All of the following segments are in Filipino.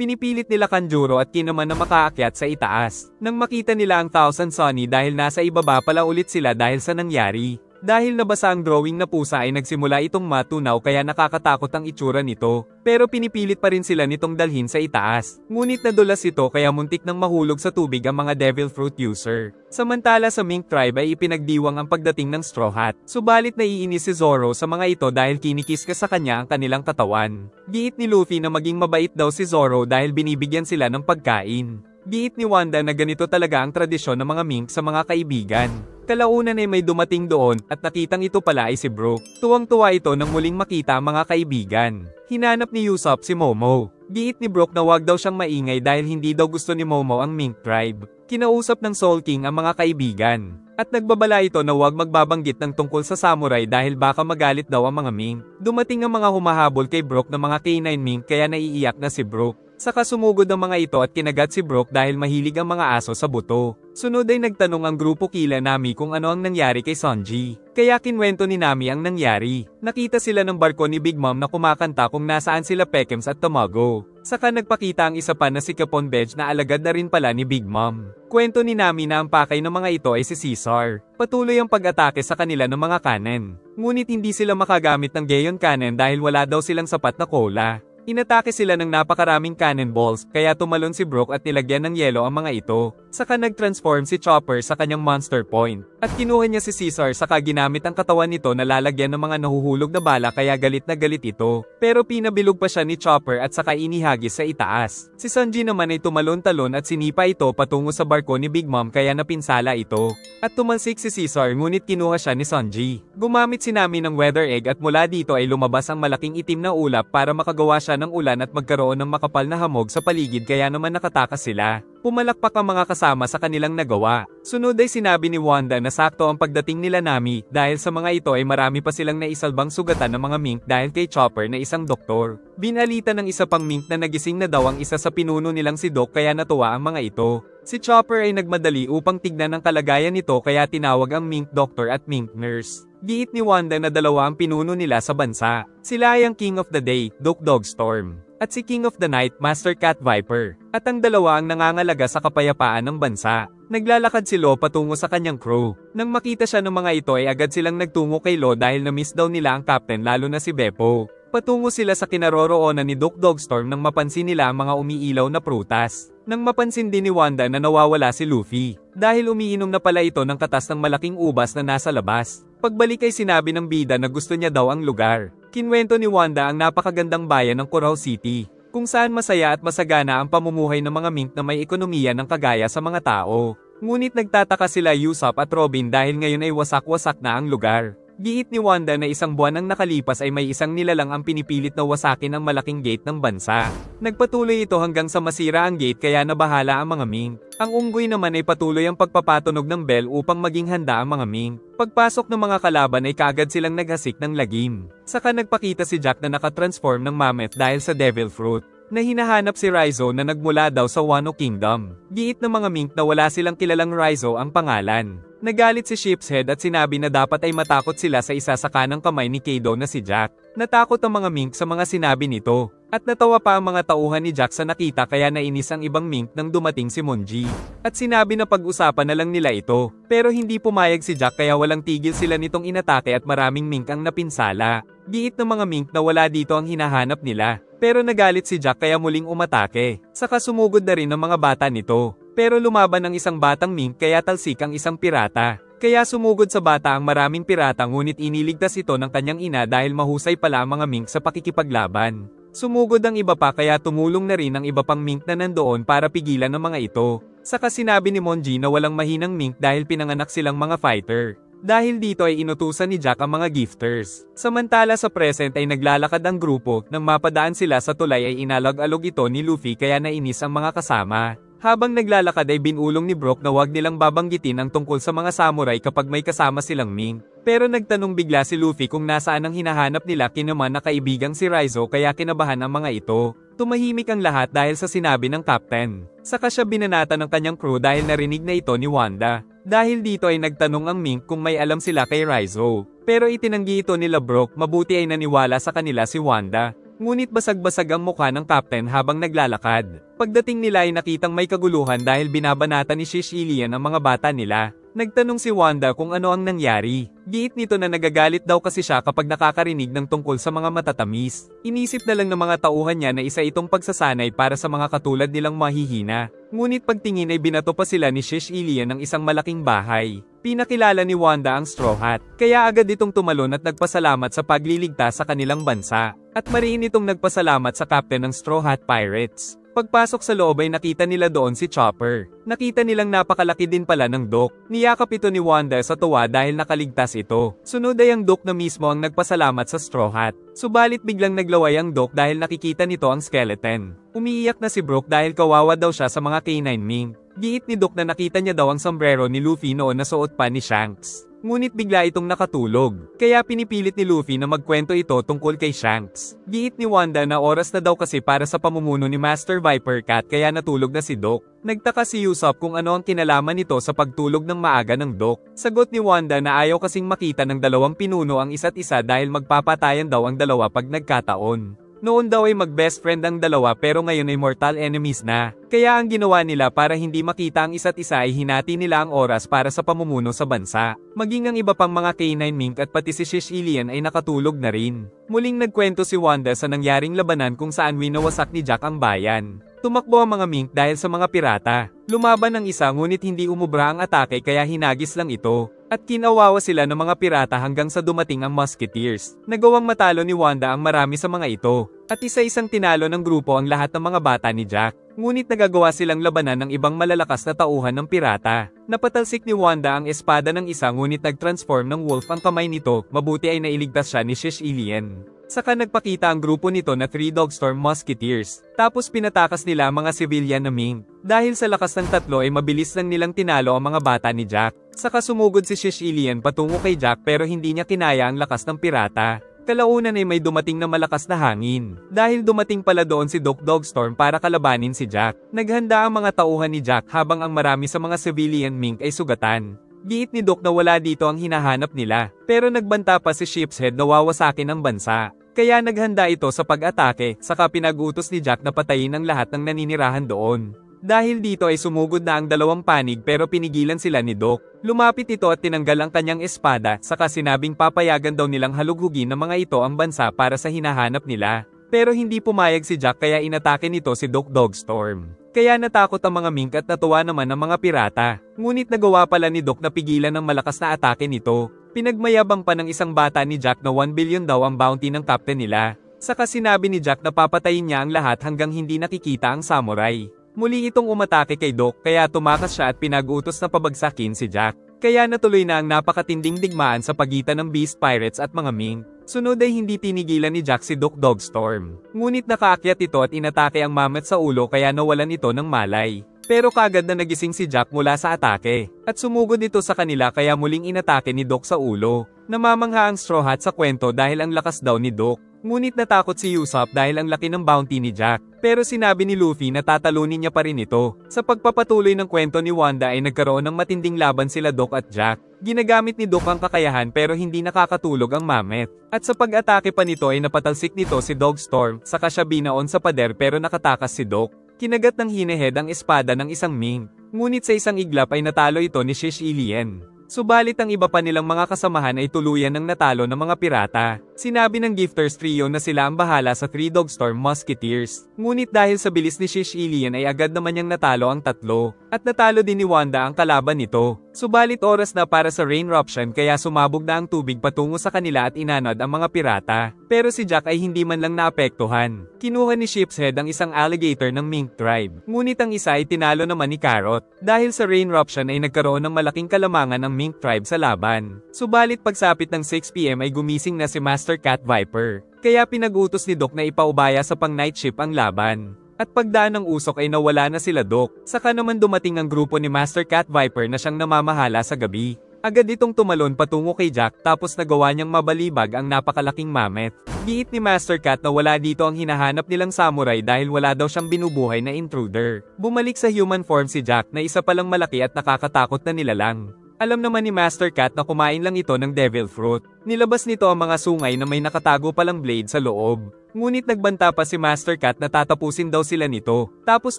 Pinipilit nila Kanjuro at Kinemon na makaakyat sa itaas. Nang makita nila ang Thousand Sunny dahil nasa ibaba pala ulit sila dahil sa nangyari. Dahil nabasa ang drawing na pusa ay nagsimula itong matunaw kaya nakakatakot ang itsura nito. Pero pinipilit pa rin sila nitong dalhin sa itaas. Ngunit nadulas ito kaya muntik nang mahulog sa tubig ang mga Devil Fruit user. Samantala sa Mink Tribe ay ipinagdiwang ang pagdating ng Straw Hat. Subalit naiinis si Zoro sa mga ito dahil kinikis ka sa kanya ang kanilang katawan. Giit ni Luffy na maging mabait daw si Zoro dahil binibigyan sila ng pagkain. Giit ni Wanda na ganito talaga ang tradisyon ng mga mink sa mga kaibigan. Kalaunan ay may dumating doon at nakitang ito pala ay si Brook. Tuwang-tuwa ito nang muling makita ang mga kaibigan. Hinanap ni Usopp si Momo. Giit ni Brook na wag daw siyang maingay dahil hindi daw gusto ni Momo ang Mink Tribe. Kinausap ng Soul King ang mga kaibigan. At nagbabala ito na wag magbabanggit ng tungkol sa samurai dahil baka magalit daw ang mga mink. Dumating ang mga humahabol kay Brook na mga canine mink kaya naiiyak na si Brook. Saka sumugod ang mga ito at kinagat si Brook dahil mahilig ang mga aso sa buto. Sunod ay nagtanong ang grupo kila Nami kung ano ang nangyari kay Sanji. Kaya kinwento ni Nami ang nangyari. Nakita sila ng barko ni Big Mom na kumakanta kung nasaan sila Pekems at Tamago. Saka nagpakita ang isa pa na si Capon Bedge na alagad na rin pala ni Big Mom. Kwento ni Nami na ang pakay ng mga ito ay si Caesar. Patuloy ang pag-atake sa kanila ng mga cannon. Ngunit hindi sila makagamit ng Geon Cannon dahil wala daw silang sapat na cola. Inatake sila ng napakaraming cannonballs kaya tumalon si Brook at nilagyan ng yelo ang mga ito. Saka nag-transform si Chopper sa kanyang Monster Point. At kinuha niya si Caesar saka ginamit ang katawan nito na lalagyan ng mga nahuhulog na bala kaya galit na galit ito. Pero pinabilog pa siya ni Chopper at saka inihagis sa itaas. Si Sanji naman ay tumalon-talon at sinipa ito patungo sa barko ni Big Mom kaya napinsala ito. At tumalsik si Caesar ngunit kinuha siya ni Sanji. Gumamit si Nami ng Weather Egg at mula dito ay lumabas ang malaking itim na ulap para makagawa siya ng ulan at magkaroon ng makapal na hamog sa paligid kaya naman nakatakas sila. Pumalakpak ang mga kasama sa kanilang nagawa. Sunod ay sinabi ni Wanda na sakto ang pagdating nila Nami dahil sa mga ito ay marami pa silang naisalbang sugatan ng mga mink dahil kay Chopper na isang doktor. Binalita ng isa pang mink na nagising na daw ang isa sa pinuno nilang si Doc kaya natuwa ang mga ito. Si Chopper ay nagmadali upang tignan ang kalagayan nito kaya tinawag ang mink doctor at mink nurse. Giit ni Wanda na dalawa ang pinuno nila sa bansa. Sila ay ang King of the Day, Doc Dogstorm, at si King of the Night, Master Cat Viper. At ang dalawa ang nangangalaga sa kapayapaan ng bansa. Naglalakad si Lo patungo sa kanyang crew. Nang makita siya ng mga ito ay agad silang nagtungo kay Lo dahil na-miss daw nila ang captain lalo na si Beppo. Patungo sila sa kinaroroonan ni Doc Dogstorm nang mapansin nila ang mga umiilaw na prutas. Nang mapansin din ni Wanda na nawawala si Luffy. Dahil umiinom na pala ito ng katas ng malaking ubas na nasa labas. Pagbalik ay sinabi ng bida na gusto niya daw ang lugar. Kinwento ni Wanda ang napakagandang bayan ng Coral City, kung saan masaya at masagana ang pamumuhay ng mga mink na may ekonomiya ng kagaya sa mga tao. Ngunit nagtataka sila Usopp at Robin dahil ngayon ay wasak-wasak na ang lugar. Giit ni Wanda na isang buwan ang nakalipas ay may isang nilalang ang pinipilit na wasakin ang malaking gate ng bansa. Nagpatuloy ito hanggang sa masira ang gate kaya nabahala ang mga mink. Ang unggoy naman ay patuloy ang pagpapatunog ng bell upang maging handa ang mga mink. Pagpasok ng mga kalaban ay kaagad silang naghasik ng lagim. Saka nagpakita si Jack na nakatransform ng mammoth dahil sa Devil Fruit. Na hinahanap si Raizo na nagmula daw sa Wano Kingdom. Giit ng mga mink na wala silang kilalang Raizo ang pangalan. Nagalit si Sheepshead at sinabi na dapat ay matakot sila sa isa sa kanang kamay ni Kaido na si Jack. Natakot ang mga mink sa mga sinabi nito. At natawa pa ang mga tauhan ni Jack sa nakita kaya nainis ang ibang mink nang dumating si Monji. At sinabi na pag-usapan na lang nila ito. Pero hindi pumayag si Jack kaya walang tigil sila nitong inatake at maraming mink ang napinsala. Giit ng mga mink na wala dito ang hinahanap nila. Pero nagalit si Jack kaya muling umatake. Saka sumugod na rin ang mga bata nito. Pero lumaban ang isang batang mink kaya talsik ang isang pirata. Kaya sumugod sa bata ang maraming pirata ngunit iniligtas ito ng kanyang ina dahil mahusay pala ang mga mink sa pakikipaglaban. Sumugod ang iba pa kaya tumulong na rin ang iba pang mink na nandoon para pigilan ang mga ito. Saka sinabi ni Monji na walang mahinang mink dahil pinanganak silang mga fighter. Dahil dito ay inutusan ni Jack ang mga gifters. Samantala sa present ay naglalakad ang grupo, nang mapadaan sila sa tulay ay inalag-alog ito ni Luffy kaya nainis ang mga kasama. Habang naglalakad ay binulong ni Brook na wag nilang babanggitin ang tungkol sa mga samurai kapag may kasama silang mink. Pero nagtanong bigla si Luffy kung nasaan ang hinahanap nila kinuman na kaibigang si Raizo kaya kinabahan ang mga ito. Tumahimik ang lahat dahil sa sinabi ng captain. Saka siya binanata ng kanyang crew dahil narinig na ito ni Wanda. Dahil dito ay nagtanong ang mink kung may alam sila kay Raizo. Pero itinanggi ito nila Brook, mabuti ay naniwala sa kanila si Wanda. Ngunit basag-basag ang mukha ng Captain habang naglalakad. Pagdating nila ay nakitang may kaguluhan dahil binabanata ni Sis Ilian ang mga bata nila. Nagtanong si Wanda kung ano ang nangyari. Giit nito na nagagalit daw kasi siya kapag nakakarinig ng tungkol sa mga matatamis. Inisip na lang ng mga tauhan niya na isa itong pagsasanay para sa mga katulad nilang mahihina. Ngunit pagtingin ay binato pa sila ni Sis Ilian ng isang malaking bahay. Pinakilala ni Wanda ang Straw Hat, kaya agad itong tumalon at nagpasalamat sa pagliligtas sa kanilang bansa. At mariin itong nagpasalamat sa captain ng Straw Hat Pirates. Pagpasok sa loob ay nakita nila doon si Chopper. Nakita nilang napakalaki din pala ng Doc. Niyakap ito ni Wanda sa tuwa dahil nakaligtas ito. Sunod ay ang Doc na mismo ang nagpasalamat sa Straw Hat. Subalit biglang naglaway ang Doc dahil nakikita nito ang skeleton. Umiiyak na si Brook dahil kawawa daw siya sa mga canine mink. Giit ni Doc na nakita niya daw ang sombrero ni Luffy noon na suot pa ni Shanks. Ngunit bigla itong nakatulog, kaya pinipilit ni Luffy na magkwento ito tungkol kay Shanks. Giit ni Wanda na oras na daw kasi para sa pamumuno ni Master Viper Cat kaya natulog na si Doc. Nagtaka si Usopp kung ano ang kinalaman nito sa pagtulog ng maaga ng Doc. Sagot ni Wanda na ayaw kasing makita ng dalawang pinuno ang isa't isa dahil magpapatayan daw ang dalawa pag nagkataon. Noon daw ay mag-best friend ang dalawa pero ngayon ay mortal enemies na. Kaya ang ginawa nila para hindi makita ang isa't isa ay hinati nila ang oras para sa pamumuno sa bansa. Maging ang iba pang mga canine mink at pati si Sis Ilian ay nakatulog na rin. Muling nagkwento si Wanda sa nangyaring labanan kung saan winawasak ni Jack ang bayan. Tumakbo ang mga mink dahil sa mga pirata. Lumaban ang isa ngunit hindi umubra ang atake kaya hinagis lang ito. At kinawawa sila ng mga pirata hanggang sa dumating ang musketeers. Nagawang matalo ni Wanda ang marami sa mga ito. At isa-isang tinalo ng grupo ang lahat ng mga bata ni Jack. Ngunit nagagawa silang labanan ng ibang malalakas na tauhan ng pirata. Napatalsik ni Wanda ang espada ng isa ngunit nag-transform ng wolf ang kamay nito, mabuti ay nailigtas siya ni Sis Ilian. Saka nagpakita ang grupo nito na 3 Dogstorm Musketeers. Tapos pinatakas nila ang mga civilian na mink. Dahil sa lakas ng tatlo ay mabilis lang nilang tinalo ang mga bata ni Jack. Saka sumugod si Sis Ilian patungo kay Jack pero hindi niya kinaya ang lakas ng pirata. Kalaunan ay may dumating na malakas na hangin. Dahil dumating pala doon si Doc Dogstorm para kalabanin si Jack. Naghanda ang mga tauhan ni Jack habang ang marami sa mga civilian mink ay sugatan. Giit ni Doc na wala dito ang hinahanap nila. Pero nagbanta pa si Sheepshead na wawasakin ang bansa. Kaya naghanda ito sa pag-atake, saka pinag-utos ni Jack na patayin ang lahat ng naninirahan doon. Dahil dito ay sumugod na ang dalawang panig pero pinigilan sila ni Doc. Lumapit ito at tinanggal ang kanyang espada, saka sinabing papayagan daw nilang halughugin ng mga ito ang bansa para sa hinahanap nila. Pero hindi pumayag si Jack kaya inatake nito si Doc Dogstorm. Kaya natakot ang mga mink at natuwa naman ang mga pirata. Ngunit nagawa pala ni Doc na pigilan ng malakas na atake nito. Pinagmayabang pa ng isang bata ni Jack na 1 billion daw ang bounty ng captain nila. Saka sinabi ni Jack na papatayin niya ang lahat hanggang hindi nakikita ang samurai. Muli itong umatake kay Doc kaya tumakas siya at pinag-utos na pabagsakin si Jack. Kaya natuloy na ang napakatinding digmaan sa pagitan ng Beast Pirates at mga mink. Sunod ay hindi tinigilan ni Jack si Doc Dogstorm. Ngunit nakaakyat ito at inatake ang mammoth sa ulo kaya nawalan ito ng malay. Pero kaagad na nagising si Jack mula sa atake. At sumugod ito sa kanila kaya muling inatake ni Doc sa ulo. Namamangha ang Straw Hat sa kwento dahil ang lakas daw ni Doc. Ngunit natakot si Usopp dahil ang laki ng bounty ni Jack. Pero sinabi ni Luffy na tatalunin niya pa rin ito. Sa pagpapatuloy ng kwento ni Wanda ay nagkaroon ng matinding laban sila Doc at Jack. Ginagamit ni Doc ang kakayahan pero hindi nakakatulog ang mammoth. At sa pag-atake pa nito ay napatalsik nito si Dogstorm, saka siya binaon sa pader pero nakatakas si Doc. Kinagat ng hinehead ang espada ng isang mink. Ngunit sa isang iglap ay natalo ito ni Sis Ilian. Subalit ang iba pa nilang mga kasamahan ay tuluyan ng natalo ng mga pirata. Sinabi ng Gifters Trio na sila ang bahala sa 3 Dogstorm Musketeers. Ngunit dahil sa bilis ni Sis Ilian ay agad naman niyang natalo ang tatlo. At natalo din ni Wanda ang kalaban nito. Subalit oras na para sa rain eruption kaya sumabog na ang tubig patungo sa kanila at inanod ang mga pirata. Pero si Jack ay hindi man lang naapektuhan. Kinuha ni Sheepshead ang isang alligator ng Mink Tribe. Ngunit ang isa ay tinalo naman ni Carrot. Dahil sa rain eruption ay nagkaroon ng malaking kalamangan ng Mink Tribe sa laban. Subalit pagsapit ng 6 PM ay gumising na si Master Cat Viper. Kaya pinag-utos ni Doc na ipaubaya sa pang-night shift ang laban. At pagdaan ng usok ay nawala na sila Doc. Saka naman dumating ang grupo ni Master Cat Viper na siyang namamahala sa gabi. Agad itong tumalon patungo kay Jack tapos nagawa niyang mabalibag ang napakalaking mammoth. Giit ni Master Cat na wala dito ang hinahanap nilang samurai dahil wala daw siyang binubuhay na intruder. Bumalik sa human form si Jack na isa palang malaki at nakakatakot na nilalang. Alam naman ni Master Cat na kumain lang ito ng devil fruit. Nilabas nito ang mga sungay na may nakatago palang blade sa loob. Ngunit nagbanta pa si Master Cat na tatapusin daw sila nito. Tapos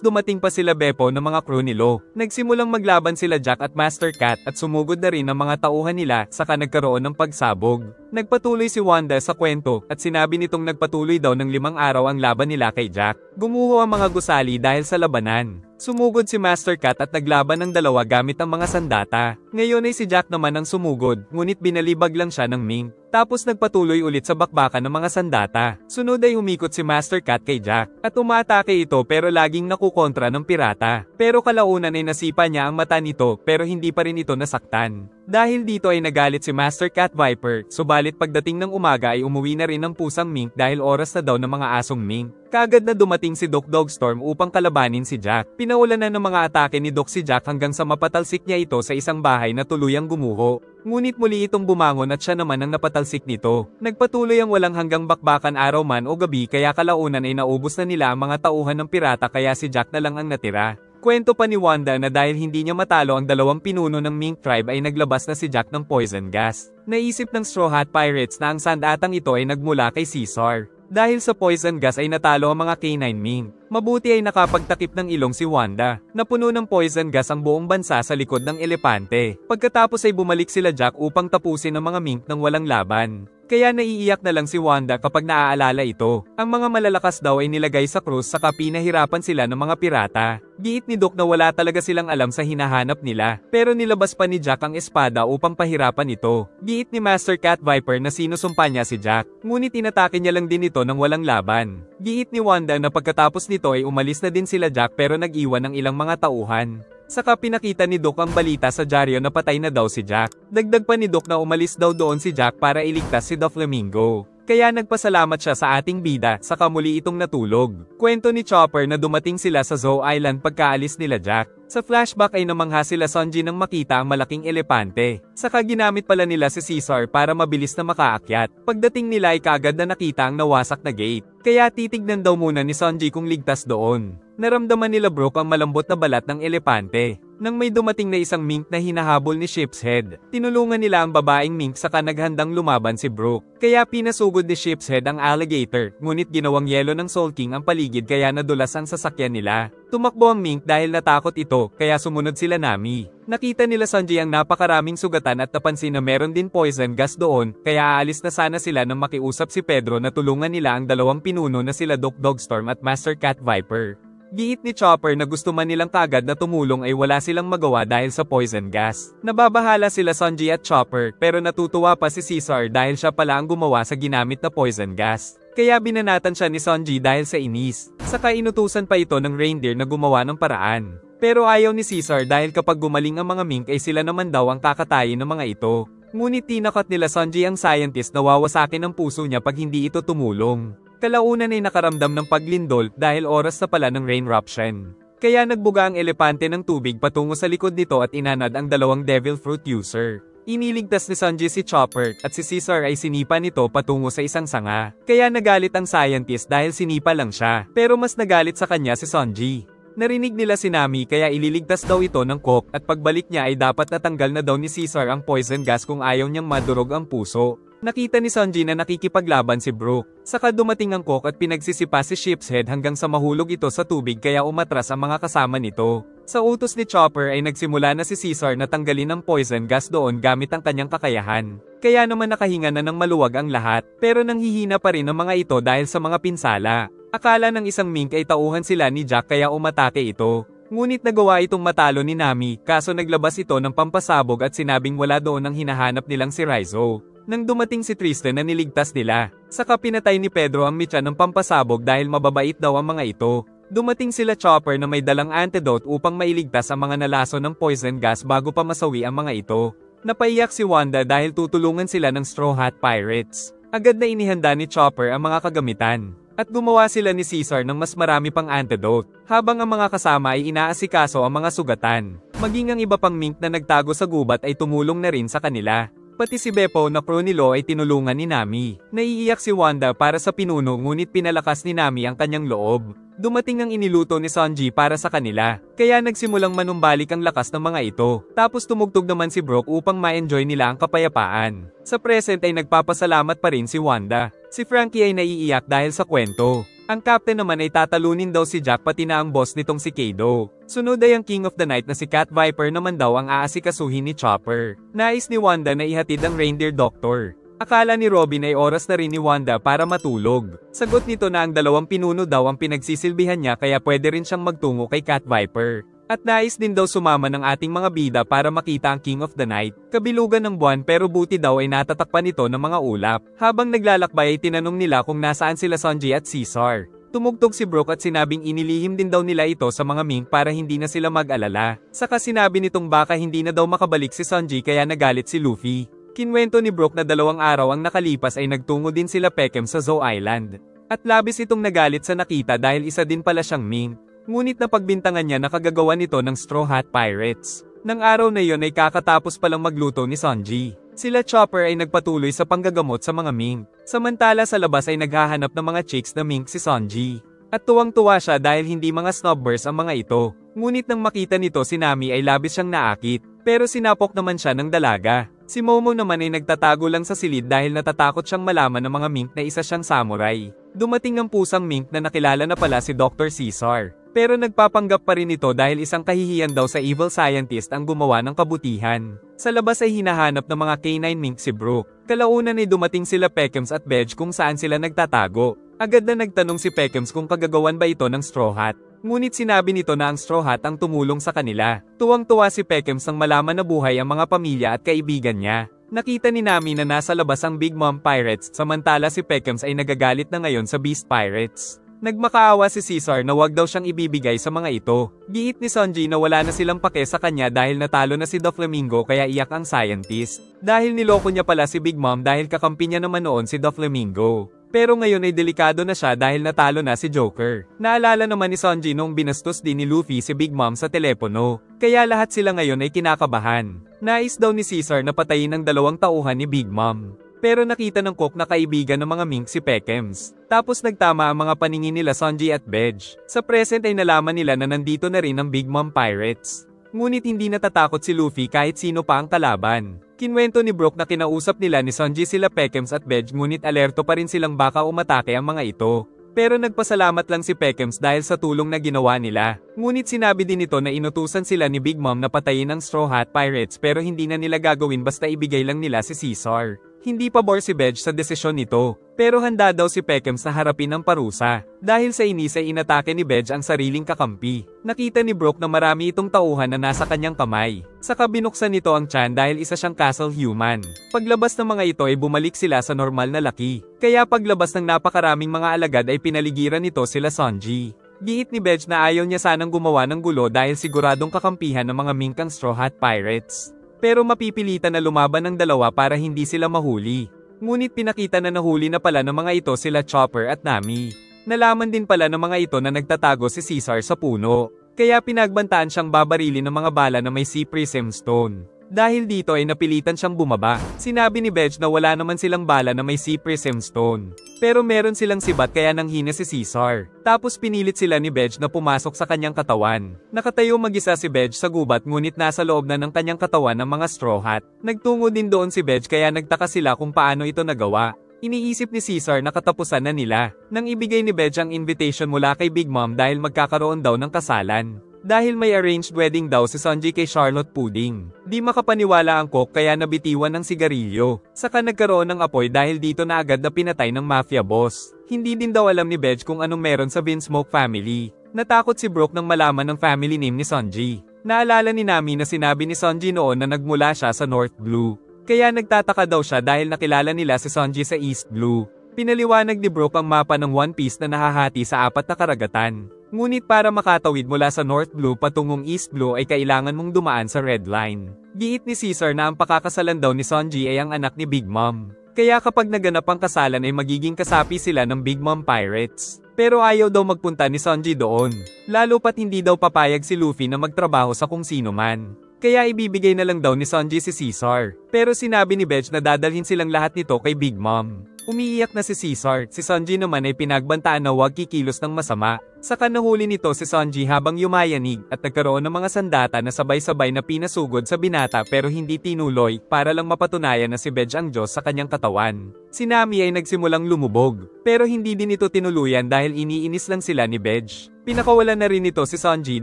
dumating pa sila Beppo ng mga crew ni Lo. Nagsimulang maglaban sila Jack at Master Cat at sumugod na rin ang mga tauhan nila saka nagkaroon ng pagsabog. Nagpatuloy si Wanda sa kwento at sinabi nitong nagpatuloy daw ng 5 araw ang laban nila kay Jack. Gumuho ang mga gusali dahil sa labanan. Sumugod si Master Cat at naglaban ng dalawa gamit ang mga sandata. Ngayon ay si Jack naman ang sumugod, ngunit binalibag lang siya ng Mink. Tapos nagpatuloy ulit sa bakbakan ng mga sandata. Sunod ay humikot si Master Cat kay Jack at umaatake ito pero laging nakukontra ng pirata. Pero kalaunan ay nasipa niya ang mata nito pero hindi pa rin ito nasaktan. Dahil dito ay nagalit si Master Cat Viper, subalit pagdating ng umaga ay umuwi na rin ng pusang Mink dahil oras na daw ng mga asong Mink. Kaagad na dumating si Doc Dogstorm upang kalabanin si Jack. Pinaulanan ng mga atake ni Doc si Jack hanggang sa mapatalsik niya ito sa isang bahay na tuluyang gumuho. Ngunit muli itong bumangon at siya naman ang napatalsik nito. Nagpatuloy ang walang hanggang bakbakan araw man o gabi kaya kalaunan ay naubos na nila ang mga tauhan ng pirata kaya si Jack na lang ang natira. Kwento pa ni Wanda na dahil hindi niya matalo ang 2 pinuno ng Mink tribe ay naglabas na si Jack ng poison gas. Naisip ng Straw Hat Pirates na ang sandatang ito ay nagmula kay Caesar. Dahil sa poison gas ay natalo ang mga canine Mink. Mabuti ay nakapagtakip ng ilong si Wanda. Napuno ng poison gas ang buong bansa sa likod ng elepante. Pagkatapos ay bumalik sila Jack upang tapusin ang mga Mink ng walang laban. Kaya naiiyak na lang si Wanda kapag naaalala ito. Ang mga malalakas daw ay nilagay sa krus saka pinahirapan sila ng mga pirata. Giit ni Doc na wala talaga silang alam sa hinahanap nila. Pero nilabas pa ni Jack ang espada upang pahirapan ito. Giit ni Master Cat Viper na sinusumpa niya si Jack. Ngunit inatake niya lang din ito ng walang laban. Giit ni Wanda na pagkatapos nito ay umalis na din sila Jack pero nag-iwan ng ilang mga tauhan. Saka pinakita ni Doc ang balita sa dyaryo na patay na daw si Jack. Dagdag pa ni Doc na umalis daw doon si Jack para iligtas si Doflamingo. Kaya nagpasalamat siya sa ating bida, saka muli itong natulog. Kwento ni Chopper na dumating sila sa Zoo Island pagkaalis nila Jack. Sa flashback ay namangha sila Sanji nang makita ang malaking elepante. Saka ginamit pala nila si Caesar para mabilis na makaakyat. Pagdating nila ay kaagad na nakita ang nawasak na gate. Kaya titignan daw muna ni Sanji kung ligtas doon. Naramdaman nila Brook ang malambot na balat ng elepante. Nang may dumating na isang Mink na hinahabol ni Sheepshead, tinulungan nila ang babaeng Mink saka naghandang lumaban si Brook. Kaya pinasugod ni Sheepshead ang alligator, ngunit ginawang yelo ng Soul King ang paligid kaya nadulas ang sasakyan nila. Tumakbo ang Mink dahil natakot ito, kaya sumunod sila Nami. Nakita nila Sanji ang napakaraming sugatan at napansin na meron din poison gas doon, kaya aalis na sana sila nang makiusap si Pedro na tulungan nila ang 2 pinuno na sila Doc Dogstorm at Master Cat Viper. Giit ni Chopper na gusto man nilang kagad na tumulong ay wala silang magawa dahil sa poison gas. Nababahala sila Sanji at Chopper pero natutuwa pa si Caesar dahil siya pala ang gumawa sa ginamit na poison gas. Kaya binanatan siya ni Sanji dahil sa inis. Saka inutusan pa ito ng reindeer na gumawa ng paraan. Pero ayaw ni Caesar dahil kapag gumaling ang mga Mink ay sila naman daw ang kakatayin ng mga ito. Ngunit tinakot nila Sanji ang scientist na wawasakin ang puso niya pag hindi ito tumulong. Kalaunan ay nakaramdam ng paglindol dahil oras na pala ng rain eruption. Kaya nagbuga ang elepante ng tubig patungo sa likod nito at inanad ang 2 devil fruit user. Iniligtas ni Sanji si Chopper at si Caesar ay sinipa nito patungo sa isang sanga. Kaya nagalit ang scientist dahil sinipa lang siya, pero mas nagalit sa kanya si Sanji. Narinig nila si Nami kaya ililigtas daw ito ng Coke at pagbalik niya ay dapat natanggal na daw ni Caesar ang poison gas kung ayaw niyang madurog ang puso. Nakita ni Sanji na nakikipaglaban si Brook. Saka dumating ang Coke at pinagsisipa si Sheepshead hanggang sa mahulog ito sa tubig kaya umatras ang mga kasama nito. Sa utos ni Chopper ay nagsimula na si Caesar na tanggalin ang poison gas doon gamit ang kanyang kakayahan. Kaya naman nakahinga na ng maluwag ang lahat, pero nanghihina pa rin ang mga ito dahil sa mga pinsala. Akala ng isang Mink ay tauhan sila ni Jack kaya umatake ito. Ngunit nagawa itong matalo ni Nami, kaso naglabas ito ng pampasabog at sinabing wala doon ang hinahanap nilang si Raizo. Nang dumating si Tristan na niligtas nila, saka pinatay ni Pedro ang mitya ng pampasabog dahil mababait daw ang mga ito. Dumating sila Chopper na may dalang antidote upang mailigtas ang mga nalaso ng poison gas bago pa masawi ang mga ito. Napaiyak si Wanda dahil tutulungan sila ng Straw Hat Pirates. Agad na inihanda ni Chopper ang mga kagamitan. At gumawa sila ni Caesar ng mas marami pang antidote, habang ang mga kasama ay inaasikaso ang mga sugatan. Maging ang iba pang Mink na nagtago sa gubat ay tumulong na rin sa kanila. Pati si Beppo na crew ni Lo ay tinulungan ni Nami. Naiiyak si Wanda para sa pinuno ngunit pinalakas ni Nami ang kanyang loob. Dumating ang iniluto ni Sanji para sa kanila, kaya nagsimulang manumbalik ang lakas ng mga ito. Tapos tumugtog naman si Brook upang ma-enjoy nila ang kapayapaan. Sa present ay nagpapasalamat pa rin si Wanda. Si Frankie ay naiiyak dahil sa kwento. Ang captain naman ay tatalunin daw si Jack pati na ang boss nitong si Kado. Sunod ay ang King of the Night na si Cat Viper naman daw ang aasikasuhin ni Chopper. Nais ni Wanda na ihatid ang reindeer doctor. Akala ni Robin ay oras na rin ni Wanda para matulog. Sagot nito na ang dalawang pinuno daw ang pinagsisilbihan niya kaya pwede rin siyang magtungo kay Cat Viper. At nais din daw sumama ng ating mga bida para makita ang King of the Night. Kabilugan ng buwan pero buti daw ay natatakpan ito ng mga ulap. Habang naglalakbay ay tinanong nila kung nasaan sila Sanji at Caesar. Tumugtog si Brook at sinabing inilihim din daw nila ito sa mga mink para hindi na sila mag-alala. Saka sinabi nitong baka hindi na daw makabalik si Sanji kaya nagalit si Luffy. Kinwento ni Brook na 2 araw ang nakalipas ay nagtungo din sila Pekem sa Zou Island. At labis itong nagalit sa nakita dahil isa din pala siyang mink. Ngunit napagbintangan niya na kagagawa nito ng Straw Hat Pirates. Nang araw na iyon ay kakatapos palang magluto ni Sanji. Sila Chopper ay nagpatuloy sa panggagamot sa mga mink. Samantala sa labas ay naghahanap ng mga chicks na mink si Sanji. At tuwang-tuwa siya dahil hindi mga snubbers ang mga ito. Ngunit nang makita nito si Nami ay labis siyang naakit. Pero sinapok naman siya ng dalaga. Si Momo naman ay nagtatago lang sa silid dahil natatakot siyang malaman ng mga mink na isa siyang samurai. Dumating ang pusang mink na nakilala na pala si Dr. Caesar. Pero nagpapanggap pa rin ito dahil isang kahihiyan daw sa evil scientist ang gumawa ng kabutihan. Sa labas ay hinahanap ng mga canine mink si Brook. Kalaunan ay dumating sila Pekems at Bedge kung saan sila nagtatago. Agad na nagtanong si Pekems kung kagagawan ba ito ng straw hat. Ngunit sinabi nito na ang straw hat ang tumulong sa kanila. Tuwang-tuwa si Pekems nang malaman na buhay ang mga pamilya at kaibigan niya. Nakita ni Nami na nasa labas ang Big Mom Pirates samantala si Pekems ay nagagalit na ngayon sa Beast Pirates. Nagmakaawa si Caesar na wag daw siyang ibibigay sa mga ito. Giit ni Sanji na wala na silang pake sa kanya dahil natalo na si Doflamingo kaya iyak ang scientist. Dahil niloko niya pala si Big Mom dahil kakampi niya naman noon si Doflamingo. Pero ngayon ay delikado na siya dahil natalo na si Joker. Naalala naman ni Sanji nung binastos din ni Luffy si Big Mom sa telepono. Kaya lahat sila ngayon ay kinakabahan. Nais daw ni Caesar na patayin ang 2 tauhan ni Big Mom. Pero nakita ng cook na kaibigan ng mga mink si Pekems. Tapos nagtama ang mga paningin nila Sanji at Bedge. Sa present ay nalaman nila na nandito na rin ang Big Mom Pirates. Ngunit hindi natatakot si Luffy kahit sino pa ang kalaban. Kinwento ni Brook na kinausap nila ni Sanji sila Pekems at Bedge ngunit alerto pa rin silang baka umatake ang mga ito. Pero nagpasalamat lang si Pekems dahil sa tulong na ginawa nila. Ngunit sinabi din nito na inutusan sila ni Big Mom na patayin ang Straw Hat Pirates pero hindi na nila gagawin basta ibigay lang nila si Caesar. Hindi pabor si Bedge sa desisyon nito, pero handa daw si Pekems na harapin ang parusa. Dahil sa inis ay inatake ni Bedge ang sariling kakampi. Nakita ni Brook na marami itong tauhan na nasa kanyang kamay. Saka binuksan nito ang tiyan dahil isa siyang castle human. Paglabas ng mga ito ay bumalik sila sa normal na laki. Kaya paglabas ng napakaraming mga alagad ay pinaligiran nito sila Sanji. Giit ni Bedge na ayaw niya sanang gumawa ng gulo dahil siguradong kakampihan ng mga mink ang Straw Hat Pirates. Pero mapipilitan na lumaban ng dalawa para hindi sila mahuli. Ngunit pinakita na nahuli na pala ng mga ito sila Chopper at Nami. Nalaman din pala ng mga ito na nagtatago si Caesar sa puno. Kaya pinagbantaan siyang babarilin ng mga bala na may sea prism stone. Dahil dito ay napilitan siyang bumaba. Sinabi ni Bedge na wala naman silang bala na may sea prism stone. Pero meron silang sibat kaya nanghina si Caesar. Tapos pinilit sila ni Bedge na pumasok sa kanyang katawan. Nakatayo mag-isa si Bedge sa gubat ngunit nasa loob na ng kanyang katawan ng mga straw hat. Nagtungo din doon si Bedge kaya nagtaka sila kung paano ito nagawa. Iniisip ni Caesar na katapusan na nila. Nang ibigay ni Bedge ang invitation mula kay Big Mom dahil magkakaroon daw ng kasalan. Dahil may arranged wedding daw si Sanji kay Charlotte Pudding. Di makapaniwala ang cook kaya nabitiwan ng sigarilyo. Saka nagkaroon ng apoy dahil dito na agad na pinatay ng mafia boss. Hindi din daw alam ni Bedge kung anong meron sa Vinsmoke family. Natakot si Brook nang malaman ng family name ni Sanji. Naalala ni Nami na sinabi ni Sanji noon na nagmula siya sa North Blue. Kaya nagtataka daw siya dahil nakilala nila si Sanji sa East Blue. Pinaliwanag ni Brook ang mapa ng One Piece na nahahati sa 4 na karagatan. Ngunit para makatawid mula sa North Blue patungong East Blue ay kailangan mong dumaan sa Red Line. Giit ni Caesar na ang pakakasalan daw ni Sanji ay ang anak ni Big Mom. Kaya kapag naganap ang kasalan ay magiging kasapi sila ng Big Mom Pirates. Pero ayaw daw magpunta ni Sanji doon. Lalo pat hindi daw papayag si Luffy na magtrabaho sa kung sino man. Kaya ibibigay na lang daw ni Sanji si Caesar. Pero sinabi ni Bedge na dadalhin silang lahat nito kay Big Mom. Umiiyak na si Caesar, si Sunji naman ay pinagbantaan na huwag kikilos ng masama. Saka nahuli nito si Sunji habang yumayanig at nagkaroon ng mga sandata na sabay-sabay na pinasugod sa binata pero hindi tinuloy para lang mapatunayan na si Bej ang Diyos sa kanyang katawan. Si Nami ay nagsimulang lumubog, pero hindi din ito tinuluyan dahil iniinis lang sila ni Bej. Pinakawalan na rin ito si Sunji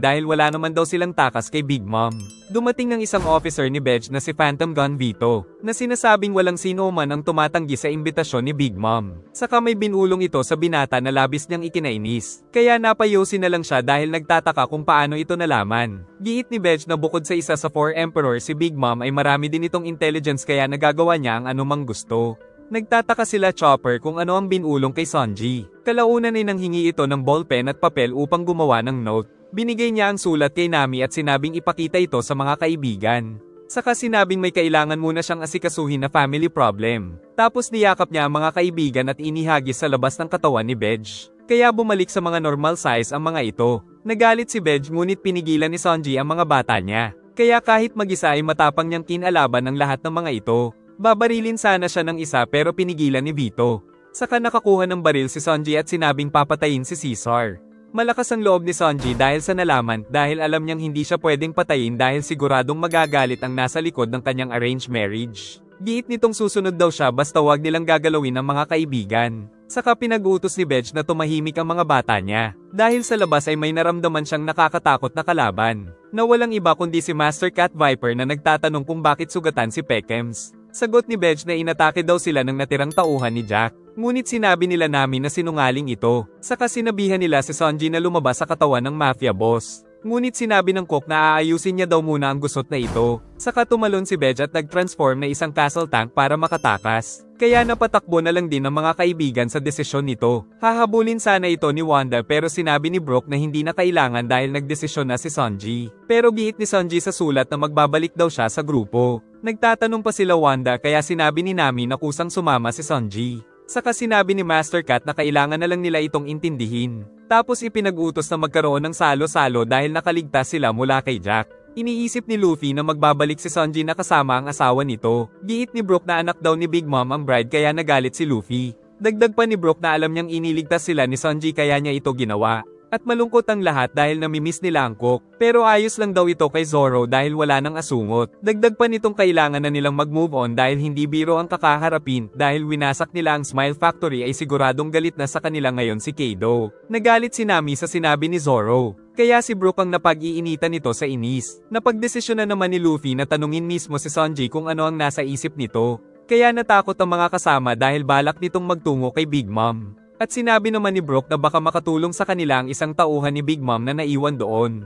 dahil wala naman daw silang takas kay Big Mom. Dumating ng isang officer ni Bej na si Phantom Gun Vito, na sinasabing walang sino man ang tumatanggi sa imbitasyon ni Big Mom. Saka may binulong ito sa binata na labis niyang ikinainis. Kaya napayosin na lang siya dahil nagtataka kung paano ito nalaman. Giit ni Bej na bukod sa isa sa 4 Emperor si Big Mom ay marami din itong intelligence kaya nagagawa niya ang anumang gusto. Nagtataka sila Chopper kung ano ang binulong kay Sunji. Kalaunan ay nanghingi ito ng ballpen at papel upang gumawa ng note. Binigay niya ang sulat kay Nami at sinabing ipakita ito sa mga kaibigan. Saka sinabing may kailangan muna siyang asikasuhin na family problem. Tapos niyakap niya ang mga kaibigan at inihagis sa labas ng katawan ni Bej. Kaya bumalik sa mga normal size ang mga ito. Nagalit si Bej ngunit pinigilan ni Sunji ang mga bata niya. Kaya kahit mag-isa ay matapang niyang kinalaban ang lahat ng mga ito. Babarilin sana siya ng isa pero pinigilan ni Vito. Saka nakakuha ng baril si Sunji at sinabing papatayin si Caesar. Malakas ang loob ni Sunji dahil sa nalaman dahil alam niyang hindi siya pwedeng patayin dahil siguradong magagalit ang nasa likod ng kanyang arranged marriage. Giit nitong susunod daw siya basta wag nilang gagalawin ang mga kaibigan. Saka pinag-utos ni Bej na tumahimik ang mga bata niya. Dahil sa labas ay may naramdaman siyang nakakatakot na kalaban. Na walang iba kundi si Master Cat Viper na nagtatanong kung bakit sugatan si Pekems. Sagot ni Bej na inatake daw sila ng natirang tauhan ni Jack. Ngunit sinabi nila namin na sinungaling ito. Saka sinabihan nila si Sunji na lumabas sa katawan ng mafia boss. Ngunit sinabi ng cook na aayusin niya daw muna ang gusot na ito. Saka tumalon si Bej at nag-transform na isang castle tank para makatakas. Kaya napatakbo na lang din ng mga kaibigan sa desisyon nito. Hahabulin sana ito ni Wanda pero sinabi ni Brook na hindi na kailangan dahil nagdesisyon na si Sunji. Pero giit ni Sunji sa sulat na magbabalik daw siya sa grupo. Nagtatanong pa sila Wanda kaya sinabi ni Nami na kusang sumama si Sunji. Saka sinabi ni Master Cat na kailangan na lang nila itong intindihin. Tapos ipinag-utos na magkaroon ng salo-salo dahil nakaligtas sila mula kay Jack. Iniisip ni Luffy na magbabalik si Sunji na kasama ang asawa nito. Giit ni Brook na anak daw ni Big Mom ang bride kaya nagalit si Luffy. Dagdag pa ni Brook na alam niyang iniligtas sila ni Sunji kaya niya ito ginawa. At malungkot ang lahat dahil namimiss nila ang cook. Pero ayos lang daw ito kay Zoro dahil wala nang asungot. Dagdag pa nitong kailangan na nilang mag-move on dahil hindi biro ang kakaharapin dahil winasak nila ang Smile Factory ay siguradong galit na sa kanila ngayon si Kaido. Nagalit si Nami sa sinabi ni Zoro. Kaya si Brook ang napag-iinitan nito sa inis. Napagdesisyon na naman ni Luffy na tanungin mismo si Sunji kung ano ang nasa isip nito. Kaya natakot ang mga kasama dahil balak nitong magtungo kay Big Mom. At sinabi naman ni Brook na baka makatulong sa kanila ang isang tauhan ni Big Mom na naiwan doon.